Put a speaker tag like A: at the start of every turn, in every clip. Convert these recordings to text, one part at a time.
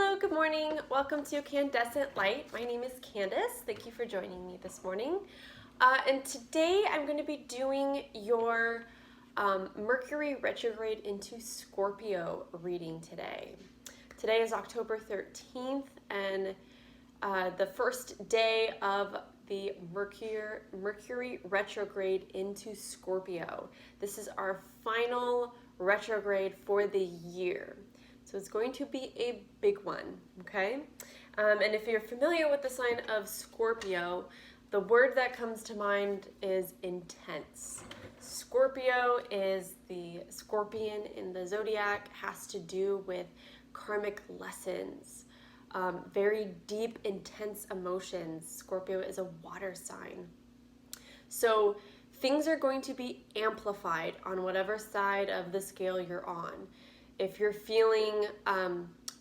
A: Hello, good morning. Welcome to Candescent Light. My name is Candace. Thank you for joining me this morning. And today I'm going to be doing your Mercury retrograde into Scorpio reading today. Today is October 13th and the first day of the Mercury retrograde into Scorpio. This is our final retrograde for the year. So it's going to be a big one, okay? And if you're familiar with the sign of Scorpio, the word that comes to mind is intense. Scorpio is the scorpion in the zodiac, has to do with karmic lessons, very deep, intense emotions. Scorpio is a water sign. So things are going to be amplified on whatever side of the scale you're on. If you're feeling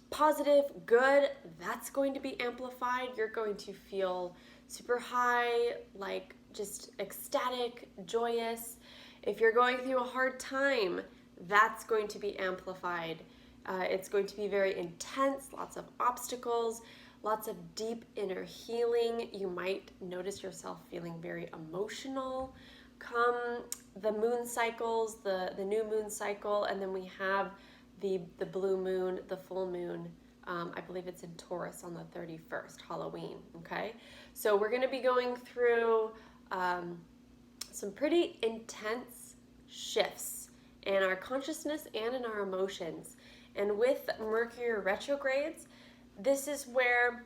A: positive, good, that's going to be amplified. You're going to feel super high, like just ecstatic, joyous. If you're going through a hard time, that's going to be amplified. It's going to be very intense, lots of obstacles, lots of deep inner healing. You might notice yourself feeling very emotional. Come the moon cycles, the new moon cycle, and then we have the blue moon, the full moon. I believe it's in Taurus on the 31st, Halloween, okay? So we're going to be going through some pretty intense shifts in our consciousness and in our emotions. And with Mercury retrogrades, this is where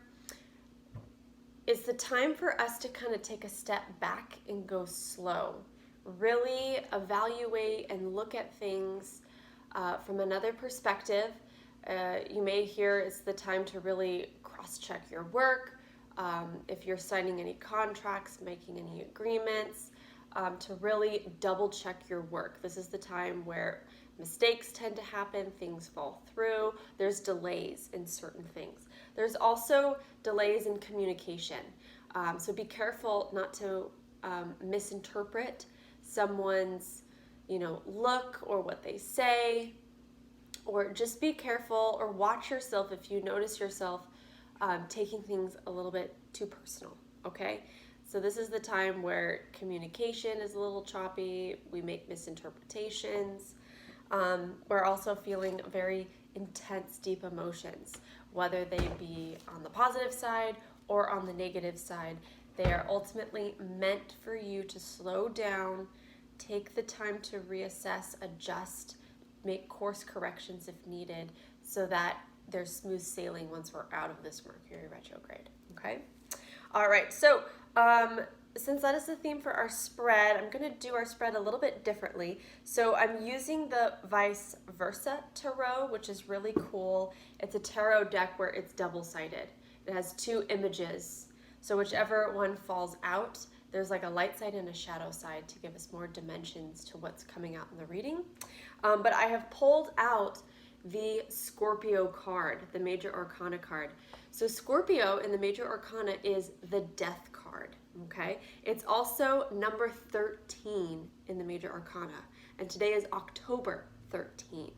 A: it's the time for us to kind of take a step back and go slow. Really evaluate and look at things from another perspective. You may hear it's the time to really cross-check your work, if you're signing any contracts, making any agreements, to really double-check your work. This is the time where mistakes tend to happen, things fall through, there's delays in certain things. There's also delays in communication. So be careful not to misinterpret someone's look or what they say, or just be careful or watch yourself if you notice yourself taking things a little bit too personal, okay? So this is the time where communication is a little choppy, we make misinterpretations. We're also feeling very intense, deep emotions, whether they be on the positive side or on the negative side. They are ultimately meant for you to slow down, take the time to reassess, adjust, make course corrections if needed, so that there's smooth sailing once we're out of this Mercury retrograde, okay? All right, so since that is the theme for our spread, I'm gonna do our spread a little bit differently. So I'm using the Vice Versa Tarot, which is really cool. It's a tarot deck where it's double-sided. It has two images. So whichever one falls out, there's like a light side and a shadow side to give us more dimensions to what's coming out in the reading. But I have pulled out the Scorpio card, the Major Arcana card. So Scorpio in the Major Arcana is the Death card, okay? It's also number 13 in the Major Arcana, and today is October 13th.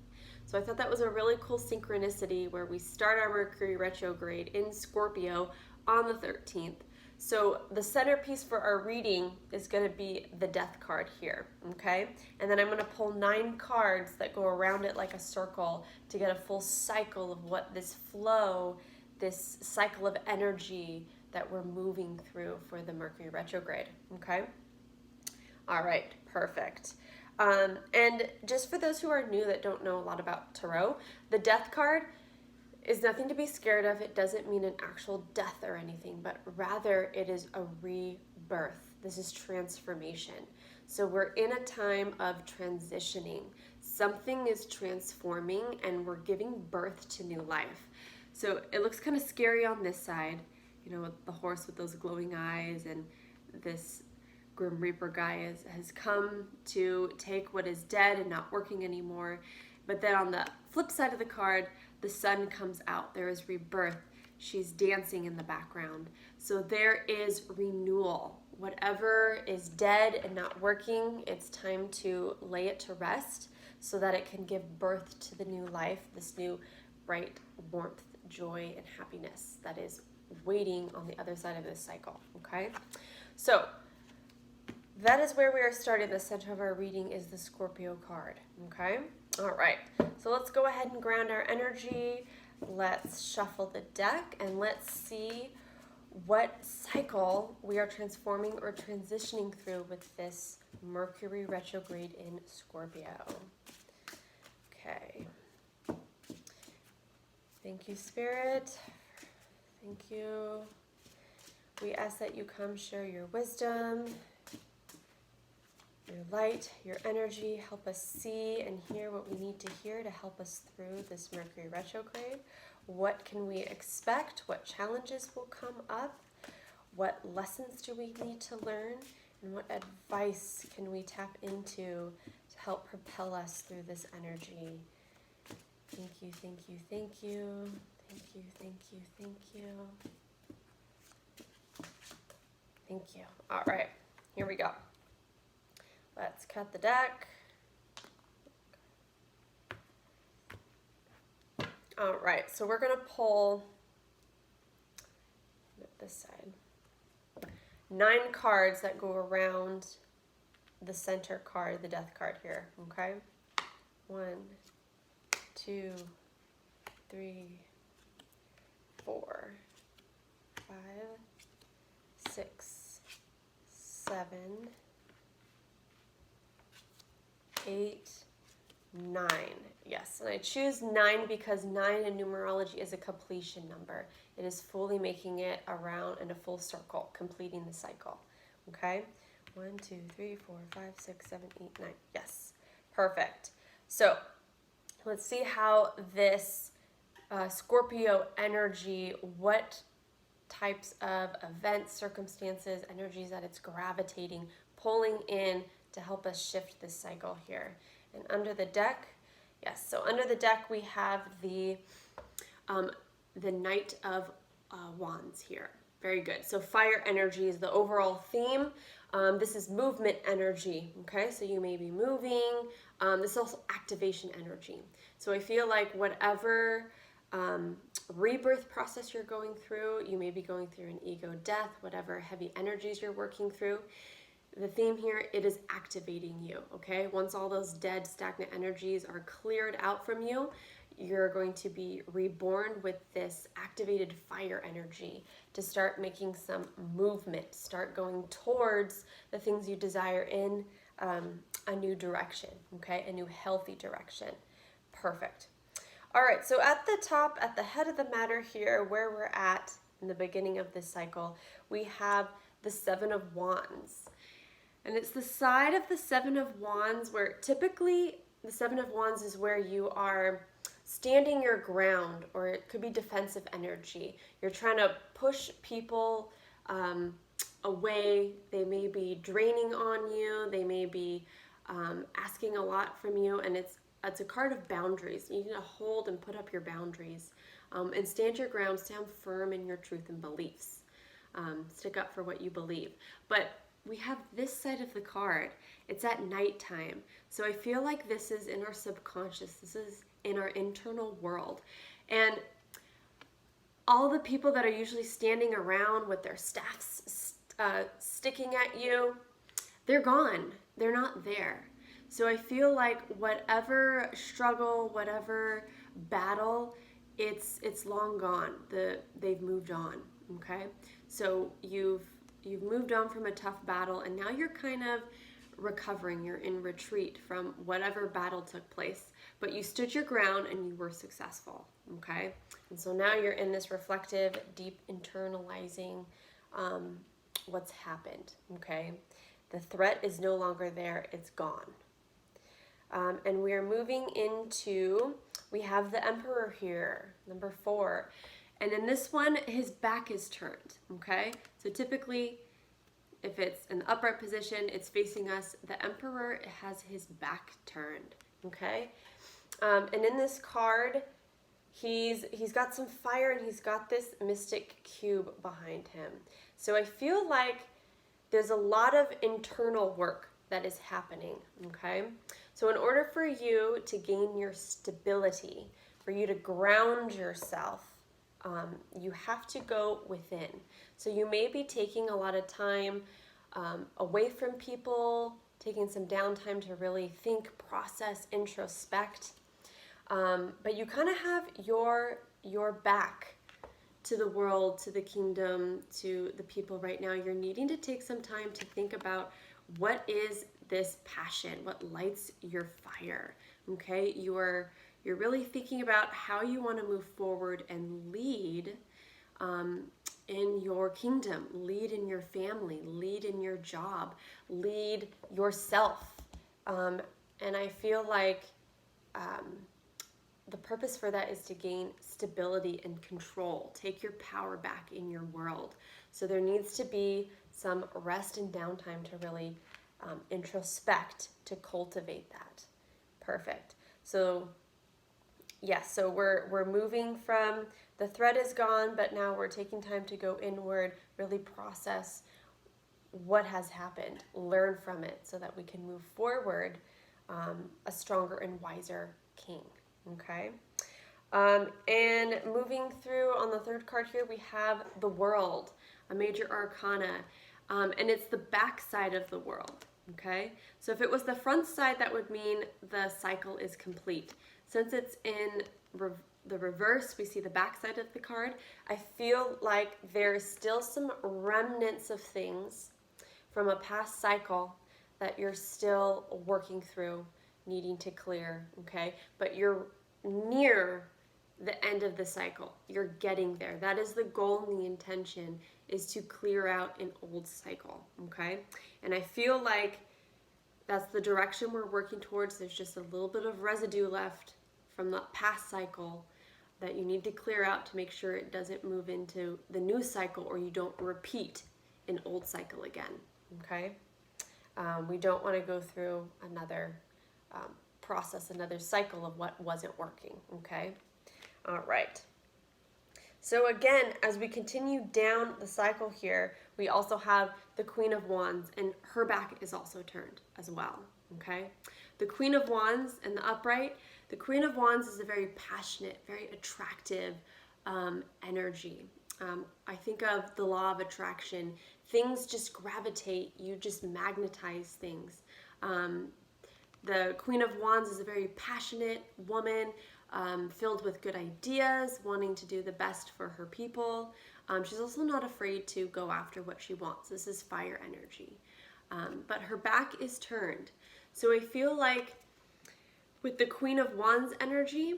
A: So I thought that was a really cool synchronicity where we start our Mercury retrograde in Scorpio on the 13th. So the centerpiece for our reading is going to be the Death card here, okay? And then I'm going to pull 9 cards that go around it like a circle to get a full cycle of what this flow, this cycle of energy that we're moving through for the Mercury retrograde, okay? All right, perfect. And just for those who are new that don't know a lot about tarot, the Death card is nothing to be scared of. It doesn't mean an actual death or anything, but rather it is a rebirth. This is transformation. So we're in a time of transitioning. Something is transforming and we're giving birth to new life. So it looks kind of scary on this side, with the horse with those glowing eyes, and this Grim Reaper guy has come to take what is dead and not working anymore. But then on the flip side of the card, the sun comes out. There is rebirth. She's dancing in the background. So there is renewal. Whatever is dead and not working, it's time to lay it to rest so that it can give birth to the new life, this new bright warmth joy and happiness that is waiting on the other side of this cycle, okay? So that is where we are starting. The center of our reading is the Scorpio card, okay? All right, so let's go ahead and ground our energy. Let's shuffle the deck and let's see what cycle we are transforming or transitioning through with this Mercury retrograde in Scorpio. Okay. Thank you, Spirit. Thank you. We ask that you come share your wisdom, your light, your energy. Help us see and hear what we need to hear to help us through this Mercury retrograde. What can we expect? What challenges will come up? What lessons do we need to learn? And what advice can we tap into to help propel us through this energy? Thank you, thank you, thank you. Thank you, thank you, thank you. Thank you. All right, here we go. Let's cut the deck. All right, so we're going to pull this side. 9 cards that go around the center card, the death card here, okay? 1, 2, 3, 4, 5, 6, 7, 8, 9. Yes, and I choose 9 because 9 in numerology is a completion number. It is fully making it around in a full circle, completing the cycle. Okay? 1, 2, 3, 4, 5, 6, 7, 8, 9. Yes, perfect. So let's see how this Scorpio energy, what types of events, circumstances, energies that it's gravitating, pulling in to help us shift this cycle here. And under the deck, yes, so under the deck we have the Knight of Wands here. Very good. So fire energy is the overall theme. This is movement energy, okay? So you may be moving. This is also activation energy. So I feel like whatever rebirth process you're going through, you may be going through an ego death, whatever heavy energies you're working through. The theme here, it is activating you, okay? Once all those dead, stagnant energies are cleared out from you, you're going to be reborn with this activated fire energy to start making some movement, start going towards the things you desire in a new direction, okay? A new healthy direction. Perfect. All right, so at the top, at the head of the matter here, where we're at in the beginning of this cycle, we have the Seven of Wands. And it's the side of the Seven of Wands where typically the Seven of Wands is where you are standing your ground, or it could be defensive energy. You're trying to push people away. They may be draining on you. They may be asking a lot from you, and it's a card of boundaries. You need to hold and put up your boundaries and stand your ground, stand firm in your truth and beliefs. Stick up for what you believe. But we have this side of the card. It's at nighttime. So I feel like this is in our subconscious. This is in our internal world. And all the people that are usually standing around with their staffs sticking at you, they're gone. They're not there. So I feel like whatever struggle, whatever battle, it's long gone. They've moved on, okay? So you've moved on from a tough battle, and now you're kind of recovering. You're in retreat from whatever battle took place, but you stood your ground and you were successful, okay? And so now you're in this reflective, deep internalizing what's happened, okay? The threat is no longer there. It's gone. And we are moving into, we have the Emperor here, number 4. And in this one, his back is turned, okay? So typically, if it's in the upright position, it's facing us. The Emperor has his back turned, okay? And in this card, he's got some fire and he's got this mystic cube behind him. So I feel like there's a lot of internal work that is happening, okay? So in order for you to gain your stability, for you to ground yourself, You have to go within. So you may be taking a lot of time away from people, taking some downtime to really think, process, introspect. But you kind of have your back to the world, to the kingdom, to the people right now. You're needing to take some time to think about what is this passion, what lights your fire. Okay, you're really thinking about how you want to move forward and lead in your kingdom, lead in your family, lead in your job, lead yourself. And I feel like the purpose for that is to gain stability and control. Take your power back in your world. So there needs to be some rest and downtime to really introspect, to cultivate that. Perfect. So yes, so we're moving from, the thread is gone, but now we're taking time to go inward, really process what has happened, learn from it so that we can move forward a stronger and wiser king. Okay. And moving through on the third card here, we have the World, a major arcana, and it's the back side of the world. Okay. So if it was the front side, that would mean the cycle is complete. Since it's in the reverse, we see the back side of the card. I feel like there's still some remnants of things from a past cycle that you're still working through, needing to clear, okay? But you're near the end of the cycle. You're getting there. That is the goal and the intention, is to clear out an old cycle, okay? And I feel like that's the direction we're working towards. There's just a little bit of residue left from the past cycle that you need to clear out to make sure it doesn't move into the new cycle, or you don't repeat an old cycle again, okay? We don't want to go through another process, another cycle of what wasn't working, okay? All right. So again, as we continue down the cycle here, we also have the Queen of Wands, and her back is also turned as well, okay? The Queen of Wands and the upright, the Queen of Wands is a very passionate, very attractive energy. I think of the law of attraction. Things just gravitate, you just magnetize things. The Queen of Wands is a very passionate woman, filled with good ideas, wanting to do the best for her people. She's also not afraid to go after what she wants. This is fire energy. But her back is turned. So I feel like with the Queen of Wands energy,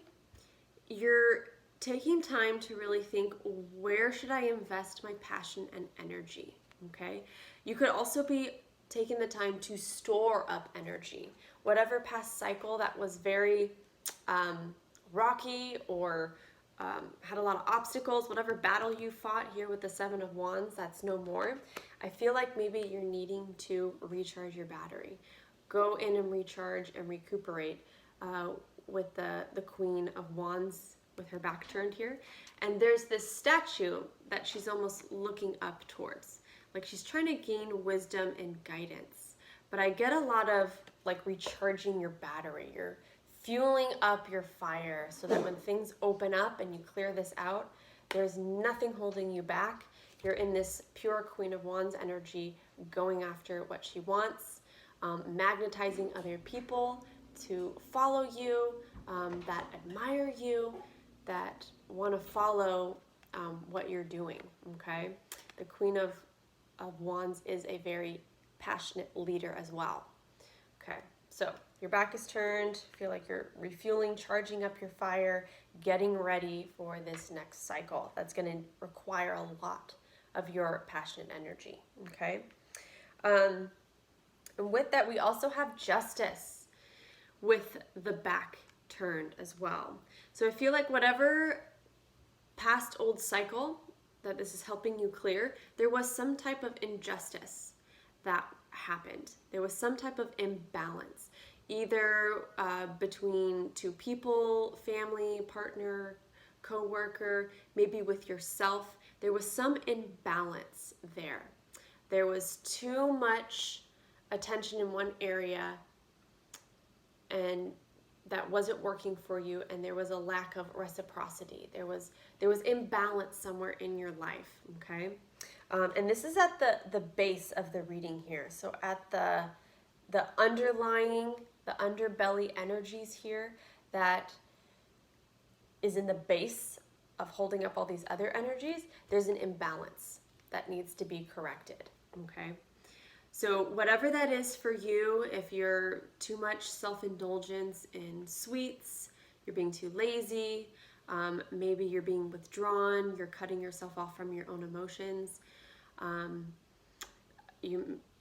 A: you're taking time to really think, where should I invest my passion and energy? Okay? You could also be taking the time to store up energy. Whatever past cycle that was very rocky or had a lot of obstacles, whatever battle you fought here with the Seven of Wands, that's no more. I feel like maybe you're needing to recharge your battery. Go in and recharge and recuperate with the Queen of Wands with her back turned here. And there's this statue that she's almost looking up towards. Like she's trying to gain wisdom and guidance. But I get a lot of like recharging your battery. You're fueling up your fire so that when things open up and you clear this out, there's nothing holding you back. You're in this pure Queen of Wands energy, going after what she wants, magnetizing other people to follow you, that admire you, that want to follow what you're doing, okay? The Queen of Wands is a very passionate leader as well. Okay, so your back is turned, feel like you're refueling, charging up your fire, getting ready for this next cycle. That's going to require a lot of your passionate energy, okay? And with that, we also have Justice with the back turned as well. So I feel like whatever past old cycle that this is helping you clear, there was some type of injustice that happened. There was some type of imbalance, either between two people, family, partner, co-worker, maybe with yourself. There was some imbalance there. There was too much attention in one area and that wasn't working for you, and there was a lack of reciprocity. There was imbalance somewhere in your life, okay? And this is at the base of the reading here. So at the underlying, the underbelly energies here that is in the base of holding up all these other energies, there's an imbalance that needs to be corrected, okay? So whatever that is for you, if you're too much self-indulgence in sweets, you're being too lazy, maybe you're being withdrawn, you're cutting yourself off from your own emotions,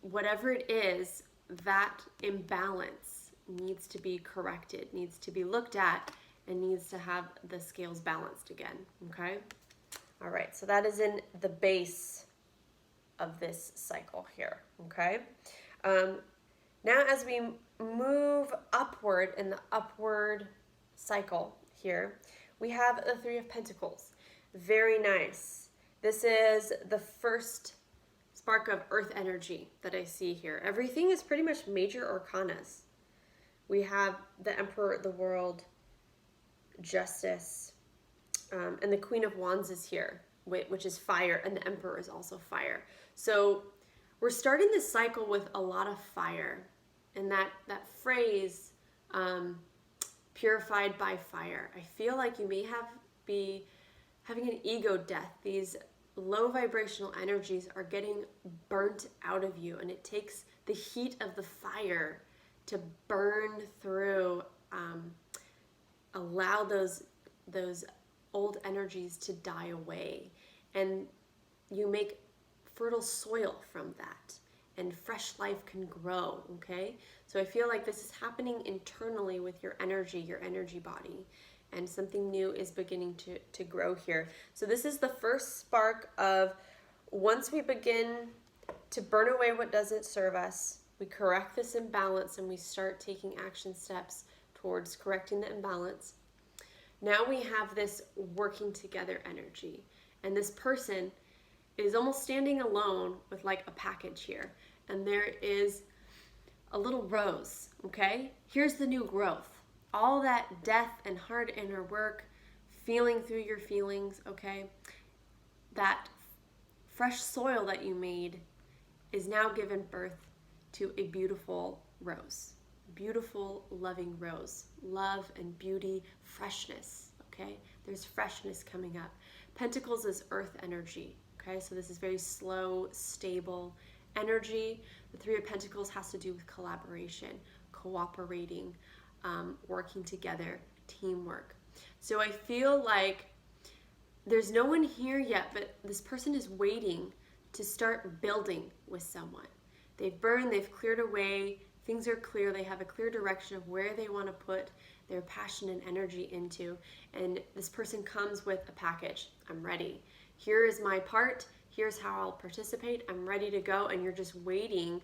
A: whatever it is, that imbalance needs to be corrected, needs to be looked at, and needs to have the scales balanced again, okay? All right, so that is in the base of this cycle here, okay? Now as we move upward in the upward cycle here, we have the Three of Pentacles. Very nice. This is the first spark of earth energy that I see here. Everything is pretty much major arcanas. We have the Emperor, the World, Justice, and the Queen of Wands is here, which is fire, and the Emperor is also fire. So we're starting this cycle with a lot of fire, and that phrase, purified by fire. I feel like you may be having an ego death. These low vibrational energies are getting burnt out of you, and it takes the heat of the fire to burn through, allow those old energies to die away, and you make fertile soil from that, and fresh life can grow, okay? So I feel like this is happening internally with your energy body, and something new is beginning to grow here. So this is the first spark of, once we begin to burn away what doesn't serve us, we correct this imbalance, and we start taking action steps towards correcting the imbalance. Now we have this working together energy, and this person is almost standing alone with like a package here, and there is a little rose, okay? Here's the new growth. All that death and hard inner work, feeling through your feelings, okay? That fresh soil that you made is now given birth to a beautiful rose. Beautiful, loving rose. Love and beauty, freshness, okay? There's freshness coming up. Pentacles is earth energy, okay? So this is very slow, stable energy. The Three of Pentacles has to do with collaboration, cooperating, working together, teamwork. So I feel like there's no one here yet, but this person is waiting to start building with someone. They've burned, they've cleared away, things are clear, they have a clear direction of where they want to put their passion and energy into, and this person comes with a package. I'm ready. Here is my part, here's how I'll participate, I'm ready to go, and you're just waiting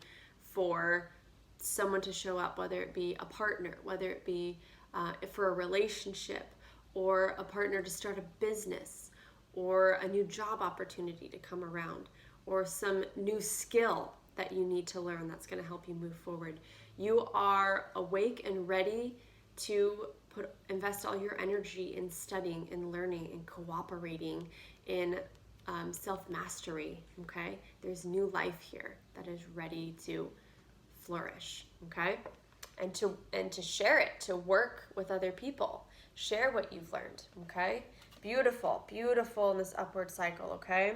A: for someone to show up, whether it be a partner, whether it be for a relationship, or a partner to start a business, or a new job opportunity to come around, or some new skill that you need to learn that's going to help you move forward. You are awake and ready to invest all your energy in studying and learning and cooperating in self-mastery, okay? There's new life here that is ready to flourish, okay? And to share it, to work with other people. Share what you've learned, okay? Beautiful, beautiful in this upward cycle, okay?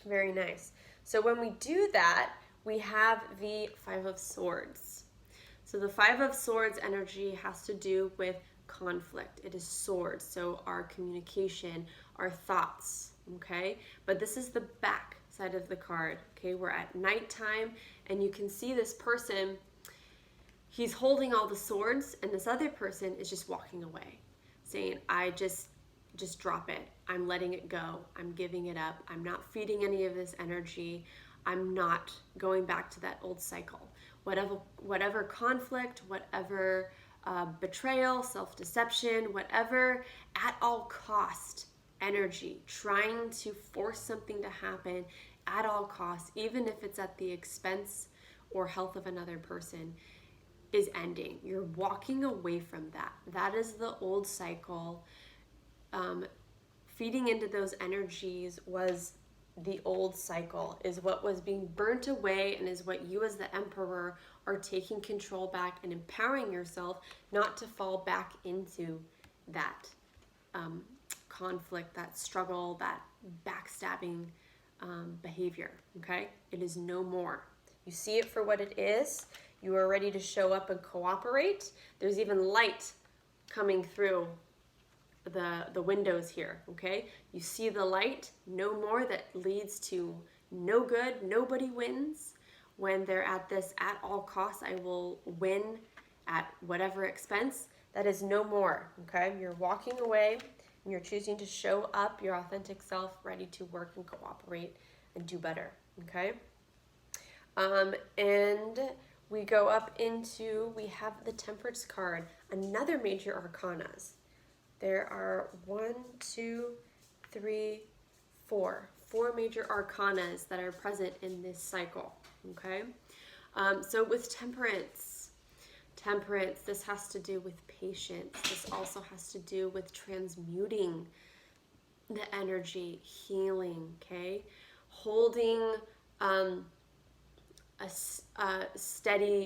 A: Very nice. So when we do that, we have the Five of Swords. So the Five of Swords energy has to do with conflict. It is swords, so our communication, our thoughts, okay? But this is the back side of the card, okay? We're at nighttime, and you can see this person, he's holding all the swords, and this other person is just walking away, saying, I just drop it. I'm letting it go. I'm giving it up. I'm not feeding any of this energy. I'm not going back to that old cycle. Whatever conflict, whatever betrayal, self-deception, whatever at all cost energy, trying to force something to happen at all costs, even if it's at the expense or health of another person, is ending. You're walking away from that. That is the old cycle. Feeding into those energies was the old cycle, is what was being burnt away, and is what you as the emperor are taking control back and empowering yourself not to fall back into that conflict, that struggle, that backstabbing behavior. Okay? It is no more. You see it for what it is. You are ready to show up and cooperate. There's even light coming through the windows here, okay? You see the light, no more, that leads to no good. Nobody wins when they're at this at all costs. I will win at whatever expense. That is no more, okay? You're walking away and you're choosing to show up your authentic self, ready to work and cooperate and do better, okay? And we go up into, we have the Temperance card, another major arcanas. There are 4 major arcanas that are present in this cycle, okay? So with temperance, this has to do with patience. This also has to do with transmuting the energy, healing, okay? Holding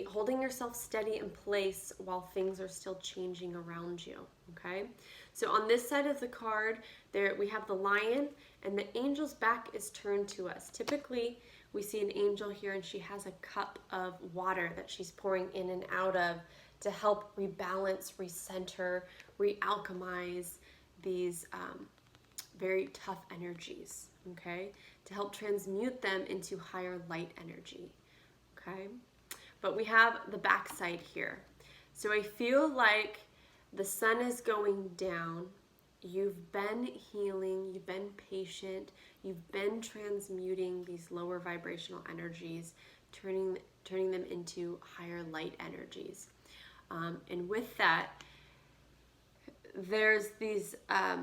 A: holding yourself steady in place while things are still changing around you, okay? So on this side of the card, there we have the lion, and the angel's back is turned to us. Typically, we see an angel here, and she has a cup of water that she's pouring in and out of to help rebalance, recenter, realchemize these very tough energies, okay? To help transmute them into higher light energy, okay? But we have the backside here. So I feel like the sun is going down. You've been healing, you've been patient, you've been transmuting these lower vibrational energies, turning them into higher light energies. And with that, there's these, I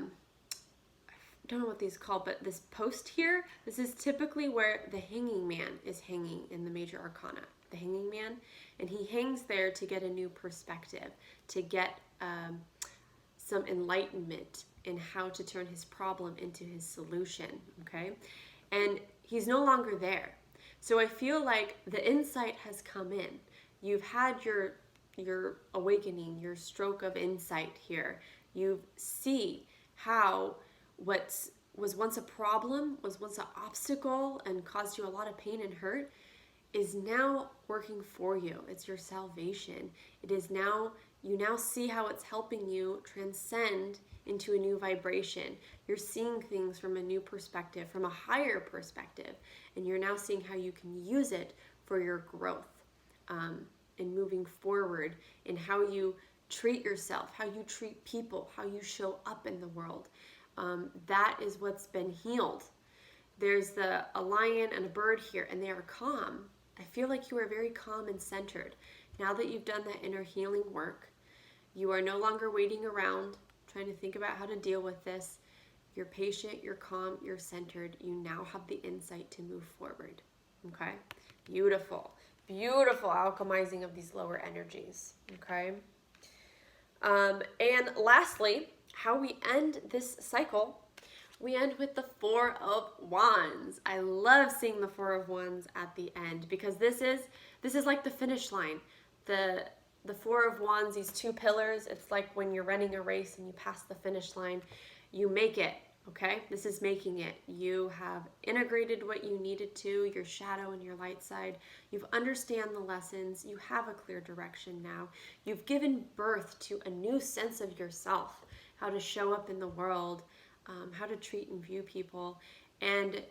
A: don't know what these are called, but this post here, this is typically where the hanging man is hanging in the major arcana. The hanging man, and he hangs there to get a new perspective, to get some enlightenment in how to turn his problem into his solution, okay? And he's no longer there. So I feel like the insight has come in. You've had your awakening, your stroke of insight here. You see how what was once a problem, was once an obstacle and caused you a lot of pain and hurt, is now working for you. It's your salvation. It is now, you now see how it's helping you transcend into a new vibration. You're seeing things from a new perspective, from a higher perspective, and you're now seeing how you can use it for your growth and moving forward in how you treat yourself, how you treat people, how you show up in the world. That is what's been healed. There's a lion and a bird here, and they are calm. I feel like you are very calm and centered. Now that you've done that inner healing work, you are no longer waiting around trying to think about how to deal with this. You're patient, you're calm, you're centered. You now have the insight to move forward. Okay? Beautiful. Beautiful alchemizing of these lower energies. Okay? And lastly, how we end this cycle, we end with the 4 of Wands. I love seeing the 4 of Wands at the end because this is like the finish line. The 4 of Wands, these 2 pillars, it's like when you're running a race and you pass the finish line, you make it, okay? This is making it. You have integrated what you needed to, your shadow and your light side. You've understand the lessons. You have a clear direction now. You've given birth to a new sense of yourself, how to show up in the world, how to treat and view people. And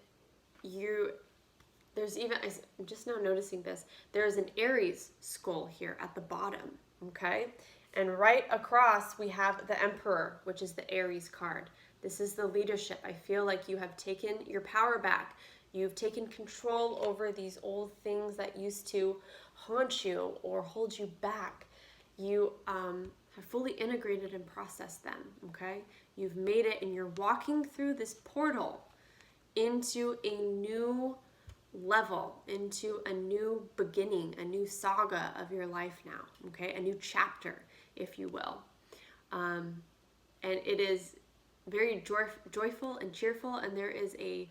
A: there's even, I'm just now noticing this, there's an Aries skull here at the bottom, okay? And right across we have the Emperor, which is the Aries card. This is the leadership. I feel like you have taken your power back. You've taken control over these old things that used to haunt you or hold you back. You have fully integrated and processed them, okay? You've made it, and you're walking through this portal into a new level, into a new beginning, a new saga of your life now, okay? A new chapter, if you will. And it is very joyful and cheerful, and there is a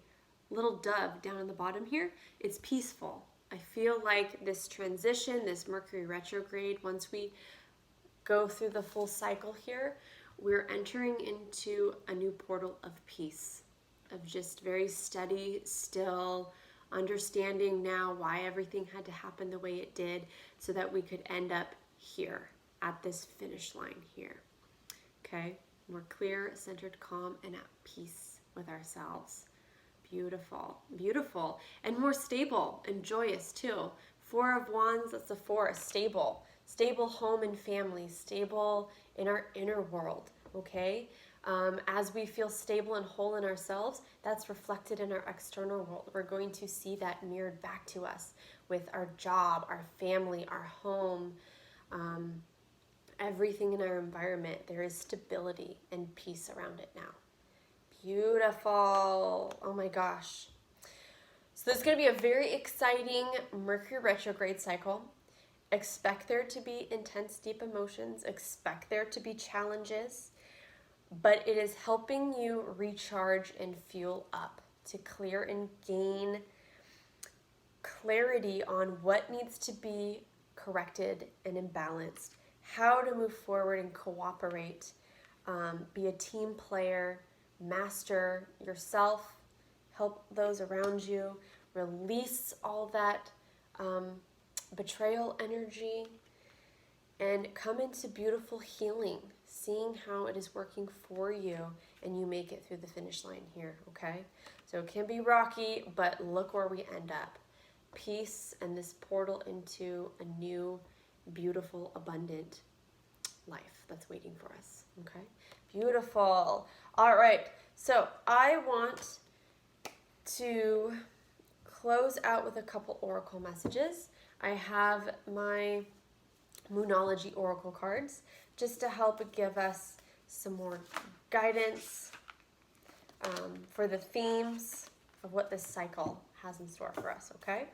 A: little dove down in the bottom here. It's peaceful. I feel like this transition, this Mercury retrograde, once we go through the full cycle here, we're entering into a new portal of peace, of just very steady, still, understanding now why everything had to happen the way it did so that we could end up here at this finish line here. Okay, we're clear, centered, calm, and at peace with ourselves. Beautiful, beautiful, and more stable and joyous too. Four of Wands, that's the four, stable. Stable home and family, stable in our inner world, okay? As we feel stable and whole in ourselves, that's reflected in our external world. We're going to see that mirrored back to us with our job, our family, our home, everything in our environment. There is stability and peace around it now. Beautiful. Oh my gosh. So this is going to be a very exciting Mercury retrograde cycle. Expect there to be intense, deep emotions. Expect there to be challenges. But it is helping you recharge and fuel up to clear and gain clarity on what needs to be corrected and imbalanced, how to move forward and cooperate, be a team player, master yourself, help those around you, release all that betrayal energy, and come into beautiful healing, seeing how it is working for you and you make it through the finish line here, okay? So it can be rocky, but look where we end up. Peace and this portal into a new, beautiful, abundant life that's waiting for us, okay? Beautiful. All right, so I want to close out with a couple oracle messages. I have my Moonology oracle cards just to help give us some more guidance for the themes of what this cycle has in store for us, okay?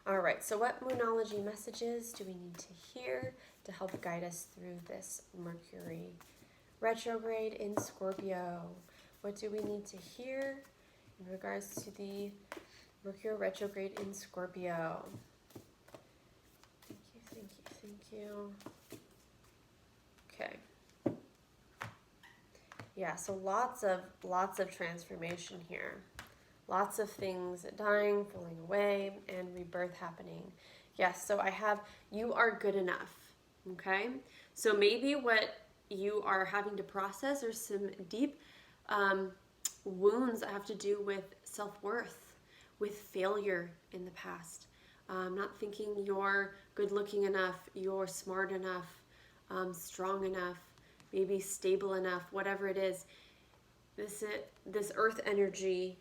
A: All right, so what Moonology messages do we need to hear to help guide us through this Mercury retrograde in Scorpio? What do we need to hear in regards to the Mercury retrograde in Scorpio? Thank you. Okay. Yeah, so lots of transformation here. Lots of things dying, falling away, and rebirth happening. Yes, so I have, you are good enough, okay? So maybe what you are having to process are some deep wounds that have to do with self-worth, with failure in the past. Not thinking you're good looking enough, you're smart enough, strong enough, maybe stable enough, whatever it is. This earth energy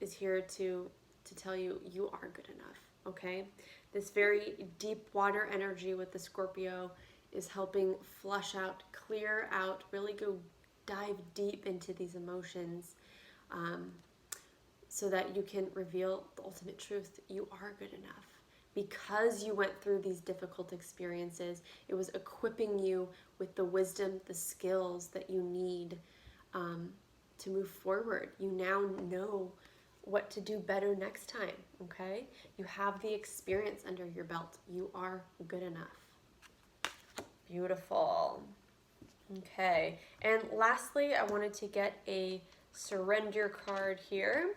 A: is here to tell you you are good enough, okay? This very deep water energy with the Scorpio is helping flush out, clear out, really go dive deep into these emotions so that you can reveal the ultimate truth. You are good enough. Because you went through these difficult experiences, it was equipping you with the wisdom, the skills that you need to move forward. You now know what to do better next time, okay? You have the experience under your belt. You are good enough. Beautiful. Okay, and lastly, I wanted to get a surrender card here.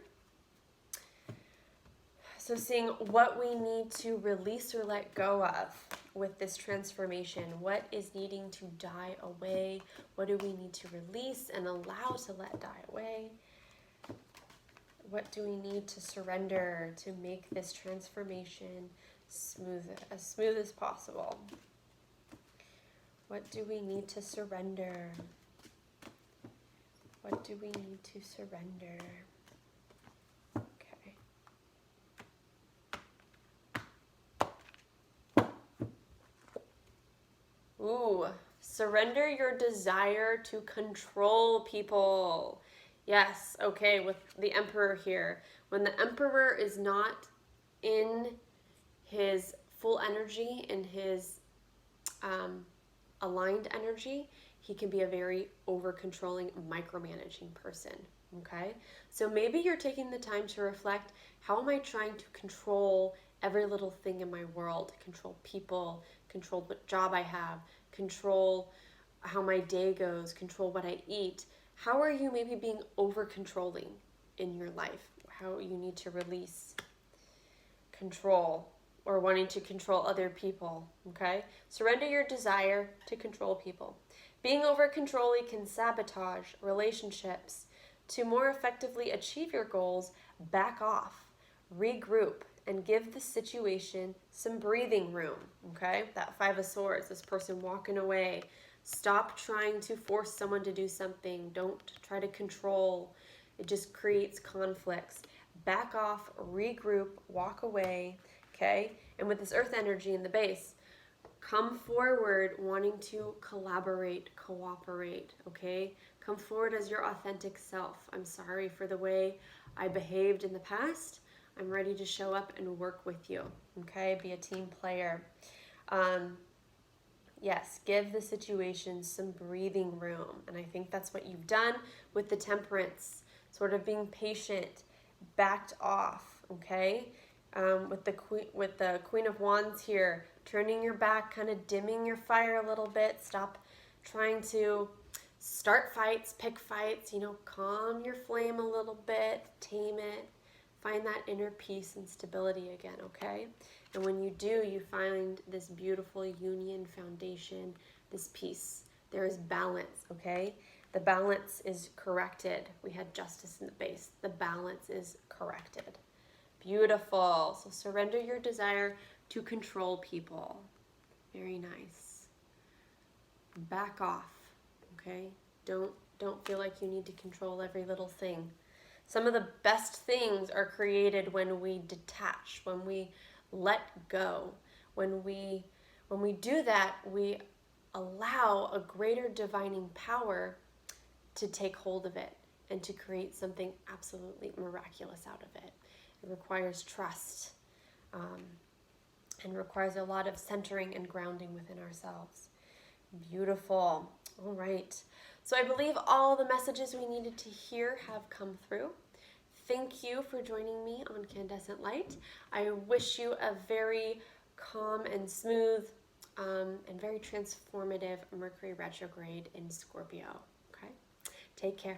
A: So seeing what we need to release or let go of with this transformation. What is needing to die away? What do we need to release and allow to let die away? What do we need to surrender to make this transformation as smooth as possible? What do we need to surrender? What do we need to surrender? Okay. Ooh, surrender your desire to control people. Yes, okay, with the Emperor here. When the Emperor is not in his full energy, in his aligned energy, he can be a very over-controlling, micromanaging person, okay? So maybe you're taking the time to reflect, how am I trying to control every little thing in my world? Control people, control what job I have, control how my day goes, control what I eat. How are you maybe being over-controlling in your life? How you need to release control or wanting to control other people, okay? Surrender your desire to control people. Being over-controlling can sabotage relationships. To more effectively achieve your goals, back off, regroup, and give the situation some breathing room, okay? That Five of Swords, this person walking away. Stop trying to force someone to do something. Don't try to control. It just creates conflicts. Back off, regroup, walk away, okay? And with this earth energy in the base, come forward wanting to collaborate, cooperate, okay? Come forward as your authentic self. I'm sorry for the way I behaved in the past. I'm ready to show up and work with you, okay? Be a team player. Yes, give the situation some breathing room. And I think that's what you've done with the Temperance, sort of being patient, backed off, okay? With the Queen of Wands here, turning your back, kind of dimming your fire a little bit. Stop trying to start fights, pick fights, calm your flame a little bit, tame it, find that inner peace and stability again, okay? And when you do, you find this beautiful union foundation, this peace. There is balance, okay? The balance is corrected. We had justice in the base. The balance is corrected. Beautiful. So surrender your desire to control people. Very nice. Back off, okay? Don't feel like you need to control every little thing. Some of the best things are created when we detach, when we let go. When we do that, we allow a greater divining power to take hold of it and to create something absolutely miraculous out of it. It requires trust and requires a lot of centering and grounding within ourselves. Beautiful. All right. So I believe all the messages we needed to hear have come through. Thank you for joining me on Candescent Light. I wish you a very calm and smooth and very transformative Mercury retrograde in Scorpio. Okay? Take care.